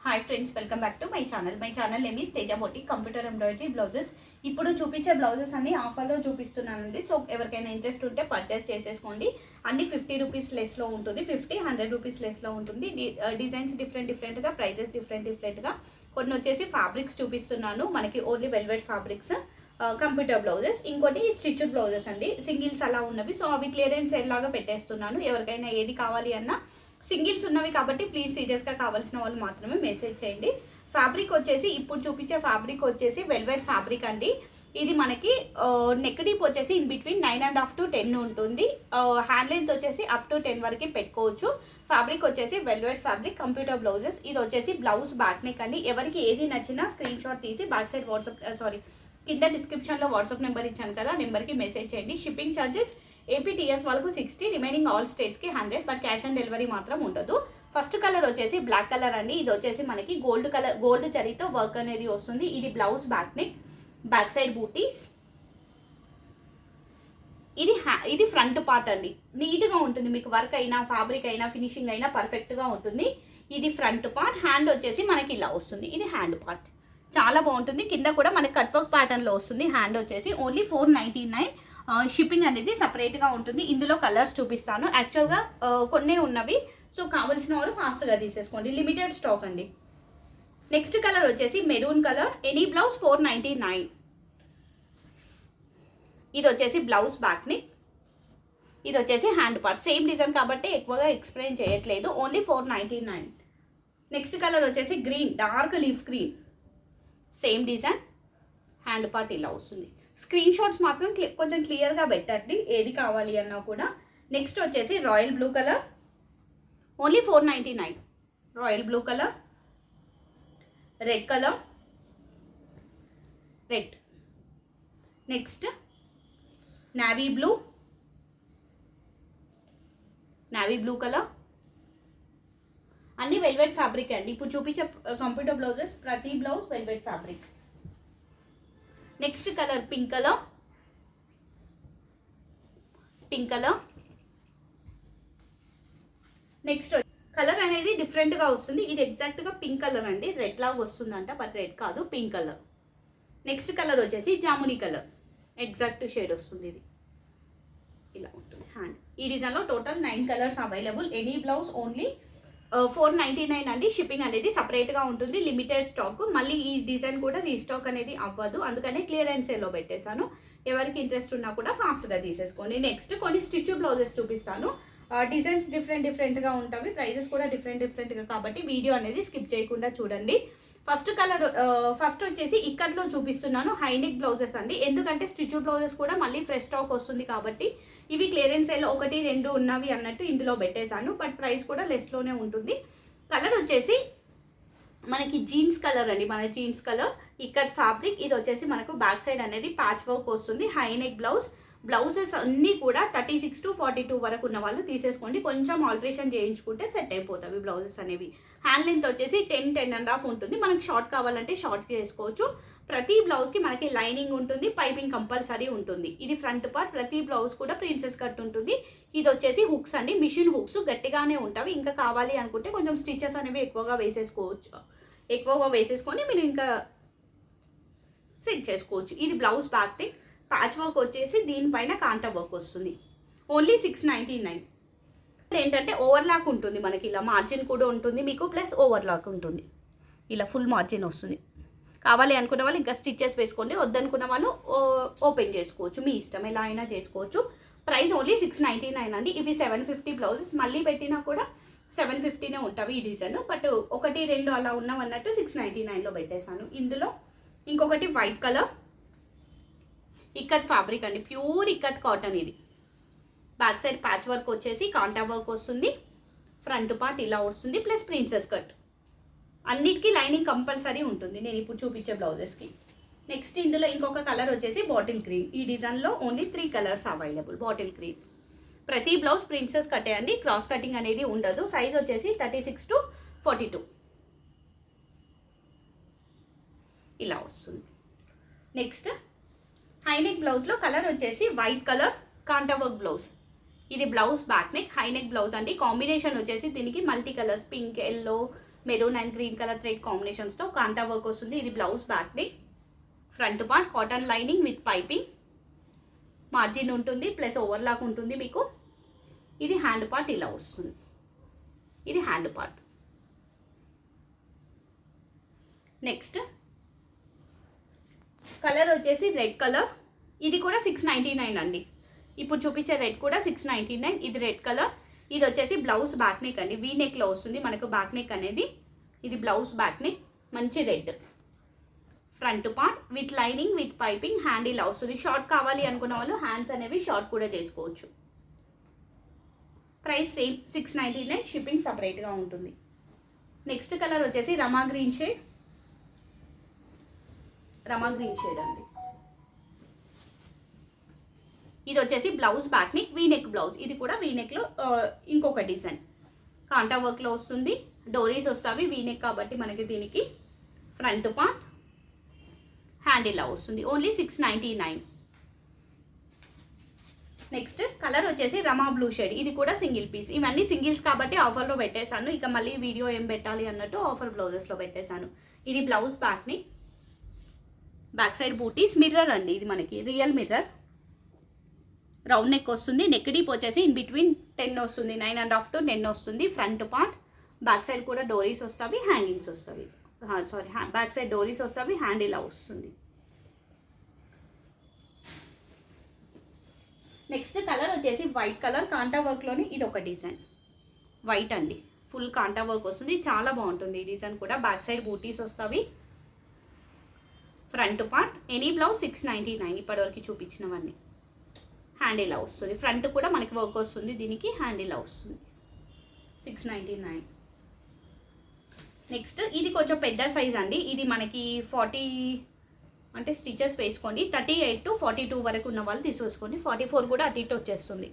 Hi friends, welcome back to my channel name is Teja boutique computer embroidery blouses. ఇప్పుడు చూపించే blouses అన్ని ఆఫర్లో చూపిస్తున్నానండి. సో ఎవరికైనా ఇంట్రెస్ట్ ఉంటే పర్చేస్ చేసేసుకోండి. అన్ని 50 రూపీస్ లెస్లో ఉంటుంది, 50-100 రూపీస్ లెస్లో ఉంటుంది. డిజైన్స్ డిఫరెంట్గా, ప్రైజెస్ డిఫరెంట్గా. కొన్ని వచ్చేసి ఫ్యాబ్రిక్స్ చూపిస్తున్నాను, మనకి only velvet fabrics, computer blouses. ఇంకోటి స్టిచ్డ్ బ్లౌజెస్ అండి, సింగిల్స్ అలా ఉన్నవి. సో అవి క్లియరెన్స్ సేల్ లాగా పెట్టేస్తున్నాను. ఎవరికైనా ఏది కావాలి అన్నా సింగిల్స్ ఉన్నవి కాబట్టి ప్లీజ్ సీరియస్గా కావాల్సిన వాళ్ళు మాత్రమే మెసేజ్ చేయండి. ఫ్యాబ్రిక్ వచ్చేసి ఇప్పుడు చూపించే ఫ్యాబ్రిక్ వచ్చేసి వెల్వెట్ ఫ్యాబ్రిక్ అండి. ఇది మనకి నెక్ డీప్ వచ్చేసి ఇన్ బిట్వీన్ 9.5 to 10 ఉంటుంది. హ్యాండ్ లెంత్ వచ్చేసి అప్ టు 10 వరకు పెట్టుకోవచ్చు. ఫ్యాబ్రిక్ వచ్చేసి వెల్వెట్ ఫ్యాబ్రిక్ కంప్యూటర్ బ్లౌజెస్. ఇది వచ్చేసి బ్లౌజ్ బ్యాక్ నెక్ అండి. ఎవరికి ఏది నచ్చినా స్క్రీన్ షాట్ తీసి బ్యాక్ సైడ్ కింద డిస్క్రిప్షన్లో వాట్సాప్ నెంబర్ ఇచ్చాను కదా, నెంబర్కి మెసేజ్ చేయండి. షిప్పింగ్ ఛార్జెస్ ఏపీటీఎస్ వాళ్ళకు 60, రిమైనింగ్ ఆల్ స్టేట్స్కి 100, బట్ క్యాష్ ఆన్ డెలివరీ మాత్రం ఉండదు. ఫస్ట్ కలర్ వచ్చేసి బ్లాక్ కలర్ అండి. ఇది వచ్చేసి మనకి గోల్డ్ జరీతో వర్క్ అనేది వస్తుంది. ఇది blouse back neck, back side బూటీస్. ఇది ఫ్రంట్ పార్ట్ అండి. నీట్గా ఉంటుంది, మీకు వర్క్ అయినా ఫ్యాబ్రిక్ అయినా ఫినిషింగ్ అయినా పర్ఫెక్ట్గా ఉంటుంది. ఇది ఫ్రంట్ పార్ట్. హ్యాండ్ వచ్చేసి మనకి ఇలా వస్తుంది. ఇది హ్యాండ్ పార్ట్, చాలా బాగుంటుంది. కింద కూడా మనకి కట్ వర్క్ ప్యాటర్న్లో వస్తుంది. హ్యాండ్ వచ్చేసి ఓన్లీ 499. షిప్పింగ్ అనేది సపరేట్గా ఉంటుంది. ఇందులో కలర్స్ చూపిస్తాను. యాక్చువల్గా కొన్ని ఉన్నవి, సో కావాల్సిన వారు ఫాస్ట్గా తీసేసుకోండి, లిమిటెడ్ స్టాక్ అండి. నెక్స్ట్ కలర్ వచ్చేసి మెరూన్ కలర్. Any blouse 499. ఇది వచ్చేసి బ్లౌజ్ బ్యాక్ నెక్, ఇది వచ్చేసి హ్యాండ్ పార్ట్. సేమ్ డిజైన్ కాబట్టి ఎక్కువగా ఎక్స్ప్లెయిన్ చేయట్లేదు, ఓన్లీ 499. నెక్స్ట్ కలర్ వచ్చేసి green, dark leaf green. Same design, hand part ఇలా వస్తుంది. స్క్రీన్ షాట్స్ మాత్రం కొంచెం క్లియర్గా పెట్టండి ఏది కావాలి అన్నా కూడా. నెక్స్ట్ వచ్చేసి royal blue colour, only 499. Royal blue colour, red colour, red. Next navy blue colour. అన్ని వెల్వెట్ ఫ్యాబ్రిక్ అండి. ఇప్పుడు చూపించే కంప్యూటర్ బ్లౌజెస్ ప్రతి blouse velvet fabric. Next colour pink colour. Next colour అనేది డిఫరెంట్గా వస్తుంది. ఇది ఎగ్జాక్ట్గా పింక్ కలర్ అండి, రెడ్ లాగా వస్తుందంట, బట్ రెడ్ కాదు, పింక్ కలర్. నెక్స్ట్ కలర్ వచ్చేసి జామునీ కలర్, ఎగ్జాక్ట్ షేడ్ వస్తుంది. ఇది ఇలా ఉంటుంది హ్యాండ్. ఈ డిజైన్లో total 9 colours available. Any blouse only 499 అండి. షిప్పింగ్ అనేది సపరేట్గా ఉంటుంది, లిమిటెడ్ స్టాక్. మళ్ళీ ఈ డిజైన్ కూడా రీస్టాక్ అనేది అవ్వదు, అందుకనే క్లియరెన్స్ సేల్లో పెట్టేశాను. ఎవరికి ఇంట్రెస్ట్ ఉన్నా కూడా ఫాస్ట్గా తీసేసుకోండి. నెక్స్ట్ కొన్ని స్టిచ్ బ్లౌజెస్ చూపిస్తాను. డిజైన్స్ డిఫరెంట్గా ఉంటాయి, ప్రైజెస్ కూడా డిఫరెంట్గా, కాబట్టి వీడియో అనేది స్కిప్ చేయకుండా చూడండి. ఫస్ట్ వచ్చేసి ఇక్కత్లో చూపిస్తున్నాను హైనెక్ బ్లౌజెస్ అండి. ఎందుకంటే స్టిచ్ బ్లౌజెస్ కూడా మళ్ళీ ఫ్రెష్ స్టాక్ వస్తుంది కాబట్టి ఇవి క్లియరెన్స్ సేల్ 1-2 ఉన్నవి అన్నట్టు ఇందులో పెట్టేశాను, బట్ ప్రైస్ కూడా లెస్లోనే ఉంటుంది. కలర్ వచ్చేసి మనకి జీన్స్ కలర్ అండి, మన జీన్స్ కలర్ ఇక్కత్ ఫ్యాబ్రిక్. ఇది వచ్చేసి మనకు బ్యాక్ సైడ్ అనేది ప్యాచ్ వర్క్ వస్తుంది. హైనెక్ బ్లౌజెస్ అన్నీ కూడా 36 to 42 వరకు ఉన్న వాళ్ళు తీసేసుకోండి. కొంచెం ఆల్టరేషన్ చేయించుకుంటే సెట్ అయిపోతాయి బ్లౌజెస్ అనేవి. హ్యాండ్ లెంత్ వచ్చేసి 10-10.5 ఉంటుంది. మనకి షార్ట్ కావాలంటే షార్ట్ చేసుకోవచ్చు. ప్రతి బ్లౌజ్కి మనకి లైనింగ్ ఉంటుంది, పైపింగ్ కంపల్సరీ ఉంటుంది. ఇది ఫ్రంట్ పార్ట్. ప్రతి బ్లౌజ్ కూడా ప్రిన్సెస్ కట్ ఉంటుంది. ఇది వచ్చేసి హుక్స్ అండి, మిషన్ హుక్స్ గట్టిగానే ఉంటాయి. ఇంకా కావాలి అనుకుంటే కొంచెం స్టిచెస్ అనేవి ఎక్కువగా వేసేసుకొని మీరు ఇంకా సెట్ చేసుకోవచ్చు. ఇది blouse back neck. Patch work వచ్చేసి దీనిపైన కాంటా వర్క్ వస్తుంది. ఓన్లీ 699. ఏంటంటే ఓవర్లాక్ ఉంటుంది, మనకి ఇలా మార్జిన్ కూడా ఉంటుంది మీకు, ప్లస్ ఓవర్లాక్ ఉంటుంది. ఇలా ఫుల్ మార్జిన్ వస్తుంది. కావాలి అనుకున్న వాళ్ళు ఇంకా స్టిచెస్ వేసుకోండి, వద్దనుకున్న వాళ్ళు ఓపెన్ చేసుకోవచ్చు, మీ ఇష్టం, ఎలా అయినా చేసుకోవచ్చు. ప్రైస్ ఓన్లీ 699 అండి. ఇవి 750 బ్లౌజెస్, మళ్ళీ పెట్టినా కూడా 750నే ఉంటాయి ఈ డిజైన్, బట్ 1-2 అలా ఉన్నామన్నట్టు 699లో పెట్టేశాను. ఇందులో ఇంకొకటి వైట్ కలర్ ఇక్కత్ ఫ్యాబ్రిక్ అండి, ప్యూర్ ఇక్కత్ కాటన్. ఇది బ్యాక్ సైడ్ ప్యాచ్ వర్క్ వచ్చేసి కాంటా వర్క్ వస్తుంది. ఫ్రంట్ పార్ట్ ఇలా వస్తుంది, ప్లస్ ప్రిన్సెస్ కట్. అన్నిటికీ లైనింగ్ కంపల్సరీ ఉంటుంది నేను ఇప్పుడు చూపించే బ్లౌజెస్కి. నెక్స్ట్ ఇందులో ఇంకొక కలర్ వచ్చేసి బాటిల్ గ్రీన్. ఈ డిజైన్లో only 3 colours available. Bottle green. ప్రతి బ్లౌజ్ ప్రిన్సెస్ కట్టే అండి, క్రాస్ కటింగ్ అనేది ఉండదు. సైజ్ వచ్చేసి 36 to 42 ఇలా వస్తుంది. నెక్స్ట్ హైనెక్ బ్లౌజ్లో కలర్ వచ్చేసి white colour kantha work blouse. ఇది blouse back neck high neck blouse అండి. కాంబినేషన్ వచ్చేసి దీనికి multi colours, pink, yellow, maroon and green colour thread కాంబినేషన్స్తో కాంటా వర్క్ వస్తుంది. ఇది blouse back neck, front part cotton lining with piping, margin ఉంటుంది plus overlock ఉంటుంది మీకు. ఇది హ్యాండ్ పార్ట్ ఇలా వస్తుంది. ఇది హ్యాండ్ పార్ట్. నెక్స్ట్ కలర్ వచ్చేసి రెడ్ కలర్. ఇది కూడా 699 అండి. ఇప్పుడు చూపించే రెడ్ కూడా 699. ఇది రెడ్ కలర్. ఇది వచ్చేసి బ్లౌజ్ బ్యాక్ నెక్ అండి, వీ నెక్లో వస్తుంది మనకు బ్యాక్ నెక్ అనేది. ఇది బ్లౌజ్ బ్యాక్ నెక్, మంచి red. Front part with lining with piping, hand ఇలా వస్తుంది. షార్ట్ కావాలి అనుకున్న వాళ్ళు హ్యాండ్స్ అనేవి షార్ట్ కూడా చేసుకోవచ్చు. ప్రైస్ సేమ్ 699, షిప్పింగ్ సపరేట్గా ఉంటుంది. నెక్స్ట్ కలర్ వచ్చేసి రమా గ్రీన్ షేడ్. రమా గ్రీన్ షేడ్ అండి. ఇది వచ్చేసి blouse back neck, V neck blouse. ఇది కూడా వీ నెక్లో ఇంకొక డిజైన్ కాంటా వర్క్లో వస్తుంది. డోరీస్ వస్తావి, వీ నెక్ కాబట్టి మనకి దీనికి. ఫ్రంట్ పార్ట్, హ్యాండ్ ఇలా వస్తుంది. ఓన్లీ 699. నెక్స్ట్ కలర్ వచ్చేసి రమా బ్లూ షేడ్. ఇది కూడా సింగిల్ పీస్. ఇవన్నీ సింగిల్స్ కాబట్టి ఆఫర్లో పెట్టేశాను. ఇక మళ్ళీ వీడియో ఏం పెట్టాలి అన్నట్టు ఆఫర్ బ్లౌజెస్లో పెట్టేశాను. ఇది blouse back neck, back side బూటీస్, మిర్రర్ అండి. ఇది మనకి రియల్ మిర్రర్. రౌండ్ నెక్ వస్తుంది. నెక్ డీప్ వచ్చేసి ఇన్ బిట్వీన్ 10 వస్తుంది, 9.5 to 10 వస్తుంది. ఫ్రంట్ పార్ట్, బ్యాక్ సైడ్ కూడా డోరీస్ వస్తాయి, హ్యాంగింగ్స్ వస్తాయి. సారీ, బ్యాక్ సైడ్ డోరీస్ వస్తాయి, హ్యాండ్ ఇలా వస్తుంది. నెక్స్ట్ కలర్ వచ్చేసి వైట్ కలర్ కాంటా వర్క్లోని ఇది ఒక డిజైన్. వైట్ అండి, ఫుల్ కాంటా వర్క్ వస్తుంది. చాలా బాగుంటుంది ఈ డిజైన్ కూడా. బ్యాక్ సైడ్ బూటీస్ వస్తాయి. ఫ్రంట్ పార్ట్, ఎనీ బ్లౌజ్ 699 ఇప్పటివరకు చూపించినవన్నీ. హ్యాండ్ ఇలా వస్తుంది. ఫ్రంట్ కూడా మనకి వర్క్ వస్తుంది, దీనికి హ్యాండ్ ఇలా వస్తుంది. 699. నెక్స్ట్ ఇది కొంచెం పెద్ద సైజ్ అండి. ఇది మనకి 40 అంటే స్టిచెస్ వేసుకోండి. 38 to 42 వరకు ఉన్న వాళ్ళు తీసుకోండి. 44 కూడా అటు ఇటు వచ్చేస్తుంది.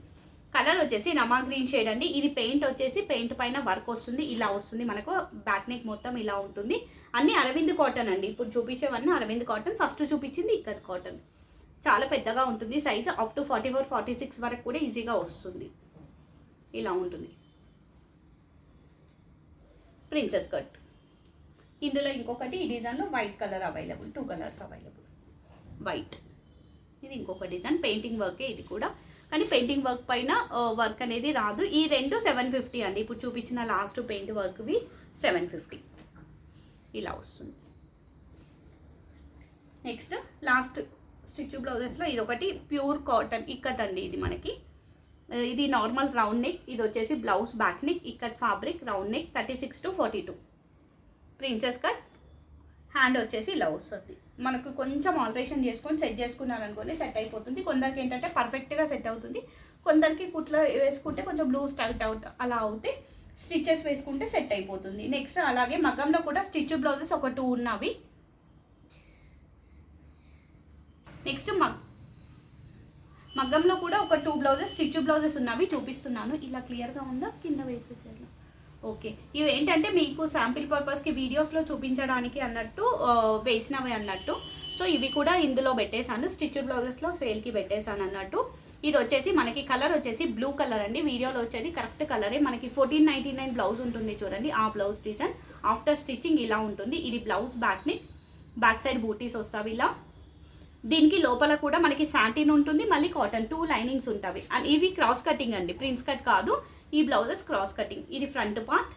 కలర్ వచ్చేసి రమా గ్రీన్ షేడ్ అండి. ఇది పెయింట్ వచ్చేసి పెయింట్ పైన వర్క్ వస్తుంది, ఇలా వస్తుంది మనకు. బ్యాక్ నెక్ మొత్తం ఇలా ఉంటుంది. అన్ని అరవింద్ కాటన్ అండి. ఇప్పుడు చూపించేవన్నీ అరవింద్ కాటన్. ఫస్ట్ చూపించింది ఇక్కత్ కాటన్. చాలా పెద్దగా ఉంటుంది సైజు. అప్ టు 44, 46 వరకు కూడా ఈజీగా వస్తుంది. ఇలా ఉంటుంది. Princess cut. ఇందులో ఇంకొకటి ఈ డిజైన్లో white colour available, 2 colours available. White, ఇది ఇంకొక డిజైన్. పెయింటింగ్ వర్కే ఇది కూడా, కానీ పెయింటింగ్ వర్క్ పైన వర్క్ అనేది రాదు. ఈ రెండు 750 అండి. ఇప్పుడు చూపించిన లాస్ట్ పెయింట్ వర్క్వి 750 ఇలా వస్తుంది. నెక్స్ట్ లాస్ట్ స్టిచ్ బ్లౌజెస్లో ఇది ఒకటి ప్యూర్ కాటన్ ఇక్కత్ అండి. ఇది మనకి ఇది నార్మల్ రౌండ్ నెక్. ఇది వచ్చేసి blouse back neck, ikat fabric, round neck, 36 to 42. Princess cut. Hand వచ్చేసి ఇలా వస్తుంది. మనకు కొంచెం ఆల్టరేషన్ చేసుకొని సెట్ చేసుకున్నారనుకోండి సెట్ అయిపోతుంది. కొందరికి ఏంటంటే పర్ఫెక్ట్గా సెట్ అవుతుంది. కొందరికి కుట్లో వేసుకుంటే కొంచెం లూజ్ టైట్ అవుట్ అలా అవుతే స్టిచెస్ వేసుకుంటే సెట్ అయిపోతుంది. నెక్స్ట్ అలాగే మగ్గంలో కూడా స్టిచ్ బ్లౌజెస్ ఒక 2 ఉన్నవి. నెక్స్ట్ మగ్గంలో కూడా ఒక 2 బ్లౌజెస్ స్టిచ్ బ్లౌజెస్ ఉన్నవి చూపిస్తున్నాను. ఇలా క్లియర్గా ఉందా? కింద వేసేసాను. ఓకే, ఇవి ఏంటంటే మీకు శాంపిల్ పర్పస్కి వీడియోస్లో చూపించడానికి అన్నట్టు వేసినవి అన్నట్టు. సో ఇవి కూడా ఇందులో పెట్టేశాను, స్టిచ్ బ్లౌజెస్లో సేల్కి పెట్టేశాను అన్నట్టు. ఇది వచ్చేసి మనకి కలర్ వచ్చేసి బ్లూ కలర్ అండి. వీడియోలో వచ్చేది కరెక్ట్ కలరే. మనకి 1499 బ్లౌజ్ ఉంటుంది చూడండి, ఆ బ్లౌజ్ డిజైన్. ఆఫ్టర్ స్టిచ్చింగ్ ఇలా ఉంటుంది. ఇది blouse back neck, back side బూటీస్ వస్తాయి ఇలా. దీనికి లోపల కూడా మనకి శాంటిన్ ఉంటుంది, మళ్ళీ కాటన్ 2 లైనింగ్స్ ఉంటాయి. అండ్ ఇది క్రాస్ కటింగ్ అండి, ప్రిన్స్ కట్ కాదు. ఈ బ్లౌజెస్ క్రాస్ కటింగ్. ఇది ఫ్రంట్ పార్ట్,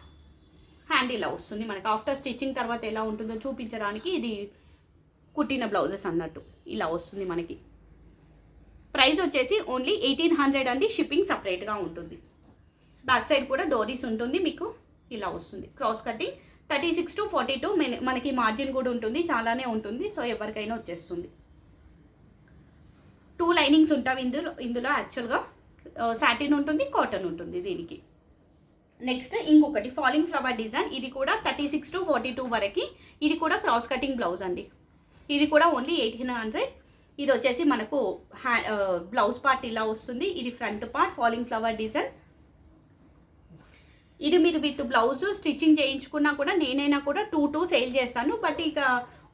హ్యాండ్ ఇలా వస్తుంది మనకి. ఆఫ్టర్ స్టిచ్చింగ్ తర్వాత ఎలా ఉంటుందో చూపించడానికి ఇది కుట్టిన బ్లౌజెస్ అన్నట్టు ఇలా వస్తుంది మనకి. ప్రైస్ వచ్చేసి ఓన్లీ 1800 అండి. షిప్పింగ్ సపరేట్గా ఉంటుంది. బ్యాక్ సైడ్ కూడా డోరీస్ ఉంటుంది మీకు, ఇలా వస్తుంది. క్రాస్ కటింగ్ 36 to 42 మనకి మార్జిన్ కూడా ఉంటుంది, చాలానే ఉంటుంది. సో ఎవరికైనా వచ్చేస్తుంది. 2 లైనింగ్స్ ఉంటాయి ఇందులో యాక్చువల్గా. సాటిన్ ఉంటుంది, కాటన్ ఉంటుంది దీనికి. నెక్స్ట్ ఇంకొకటి ఫాలింగ్ ఫ్లవర్ డిజైన్. ఇది కూడా 36 to 42 వరకు. ఇది కూడా క్రాస్ కటింగ్ బ్లౌజ్ అండి. ఇది కూడా ఓన్లీ 1800. ఇది వచ్చేసి మనకు బ్లౌజ్ పార్ట్ ఇలా వస్తుంది. ఇది front part falling flower design. ఇది మీరు విత్ బ్లౌజ్ స్టిచ్చింగ్ చేయించుకున్నా కూడా నేనైనా కూడా 2 సేల్ చేస్తాను. బట్ ఇక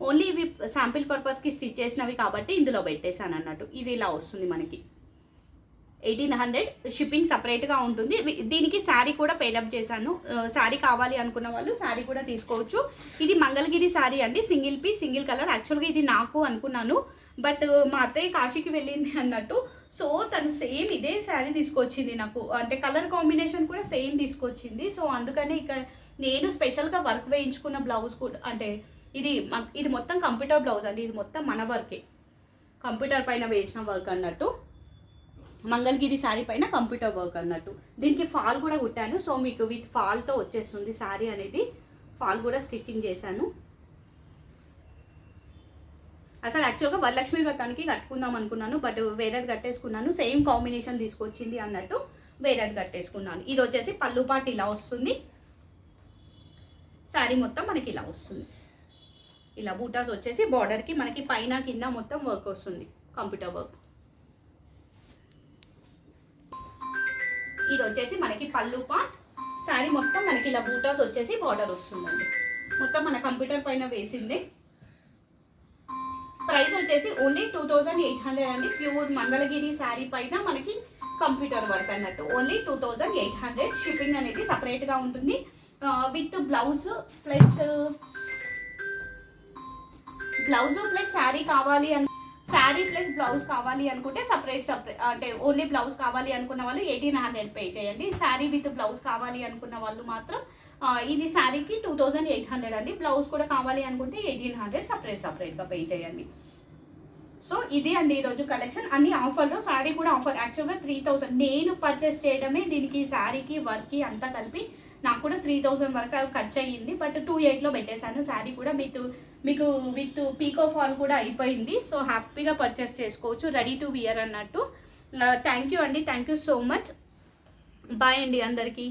ఓన్లీ ఇవి శాంపిల్ పర్పస్కి స్టిచ్ చేసినవి కాబట్టి ఇందులో పెట్టేశాను అన్నట్టు. ఇది ఇలా వస్తుంది మనకి. 1800 షిప్పింగ్ సపరేట్గా ఉంటుంది. దీనికి శారీ కూడా పేడప్ చేశాను. శారీ కావాలి అనుకున్న వాళ్ళు శారీ కూడా తీసుకోవచ్చు. ఇది మంగళగిరి శారీ అండి, సింగిల్ పీస్ సింగిల్ కలర్. యాక్చువల్గా ఇది నాకు అనుకున్నాను, బట్ మా అత్తయ్య కాశీకి వెళ్ళింది అన్నట్టు, సో తను సేమ్ ఇదే శారీ తీసుకొచ్చింది నాకు, అంటే కలర్ కాంబినేషన్ కూడా సేమ్ తీసుకొచ్చింది. సో అందుకనే ఇక్కడ నేను స్పెషల్గా వర్క్ వేయించుకున్న బ్లౌజ్ కూడా, అంటే ఇది మొత్తం కంప్యూటర్ బ్లౌజ్ అండి, ఇది మొత్తం మన వర్కే, కంప్యూటర్ పైన వేసిన వర్క్ అన్నట్టు. మంగళగిరి శారీ పైన కంప్యూటర్ వర్క్ అన్నట్టు. దీనికి ఫాల్ కూడా కుట్టాను, సో మీకు విత్ ఫాల్తో వచ్చేస్తుంది శారీ అనేది. ఫాల్ కూడా స్టిచ్చింగ్ చేశాను. అసలు యాక్చువల్గా వరలక్ష్మి వ్రతానికి కట్టుకుందాం అనుకున్నాను, బట్ వేరేది కట్టేసుకున్నాను. సేమ్ కాంబినేషన్ తీసుకొచ్చింది అన్నట్టు వేరేది కట్టేసుకున్నాను. ఇది వచ్చేసి పళ్ళు పాటు ఇలా వస్తుంది. శారీ మొత్తం మనకి ఇలా వస్తుంది. ఇలా బూటాస్ వచ్చేసి బార్డర్కి మనకి పైన కింద మొత్తం వర్క్ వస్తుంది, కంప్యూటర్ వర్క్. ఇది వచ్చేసి మనకి పళ్ళు పార్ట్. శారీ మొత్తం మనకి ఇలా బూటాస్ వచ్చేసి బార్డర్ వస్తుందండి. మొత్తం మన కంప్యూటర్ పైన వేసింది. ప్రైస్ వచ్చేసి ఓన్లీ 2800 అండి. ప్యూర్ మంగళగిరి శారీ పైన మనకి కంప్యూటర్ వర్క్ అన్నట్టు ఓన్లీ 2800. షిప్పింగ్ అనేది సపరేట్గా ఉంటుంది. విత్ బ్లౌజ్ ప్లస్ శారీ కావాలి శారీ ప్లస్ బ్లౌజ్ కావాలి అనుకుంటే సపరేట్ అంటే ఓన్లీ బ్లౌజ్ కావాలి అనుకున్న వాళ్ళు 1800 పే చేయండి. శారీ విత్ బ్లౌజ్ కావాలి అనుకున్న వాళ్ళు మాత్రం ఇది శారీకి 2800 అండి. బ్లౌజ్ కూడా కావాలి అనుకుంటే 1800 సపరేట్గా పే చేయండి. సో ఇది అండి ఈరోజు కలెక్షన్. అన్ని ఆఫర్లో, శారీ కూడా ఆఫర్. యాక్చువల్గా 3000 నేను పర్చేస్ చేయడమే, దీనికి శారీకి వర్క్కి అంతా కలిపి నాకు కూడా 3000 వరకు ఖర్చు అయ్యింది. బట్ 2800లో పెట్టేశాను. శారీ కూడా మీకు విత్ పీకో ఫాల్ కూడా అయిపోయింది. సో హ్యాపీగా పర్చేస్ చేసుకోవచ్చు, రెడీ టు వియర్ అన్నట్టు. థ్యాంక్ యూ అండి, thank you so much. Bye అండి అందరికీ.